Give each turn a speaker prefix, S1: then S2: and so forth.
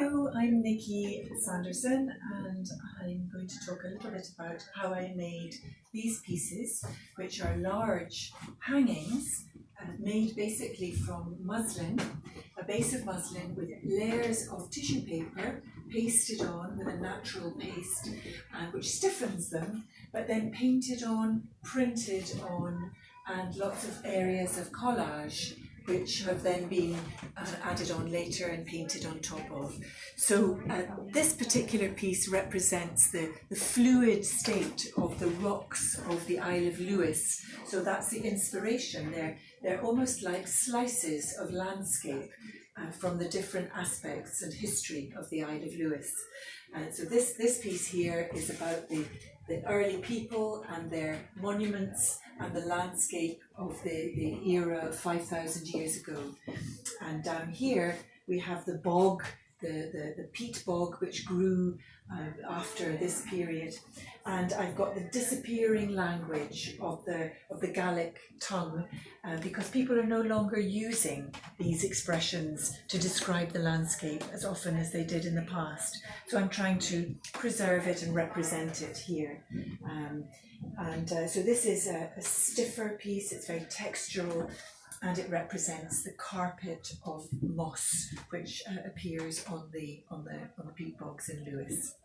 S1: Hello, I'm Nicky Sanderson and I'm going to talk a little bit about how I made these pieces, which are large hangings made basically from muslin, a base of muslin with layers of tissue paper pasted on with a natural paste which stiffens them, but then painted on, printed on, and lots of areas of collage which have then been added on later and painted on top of. So this particular piece represents the fluid state of the rocks of the Isle of Lewis. So that's the inspiration. They're almost like slices of landscape from the different aspects and history of the Isle of Lewis. So this piece here is about the early people and their monuments and the landscape of the era of 5,000 years ago. And down here we have the bog, the peat bog, which grew after this period. And I've got the disappearing language of the Gaelic tongue because people are no longer using these expressions to describe the landscape as often as they did in the past. So I'm trying to preserve it and represent it here. So this is a stiffer piece, it's very textural, and it represents the carpet of moss which appears on the peat bogs in Lewis.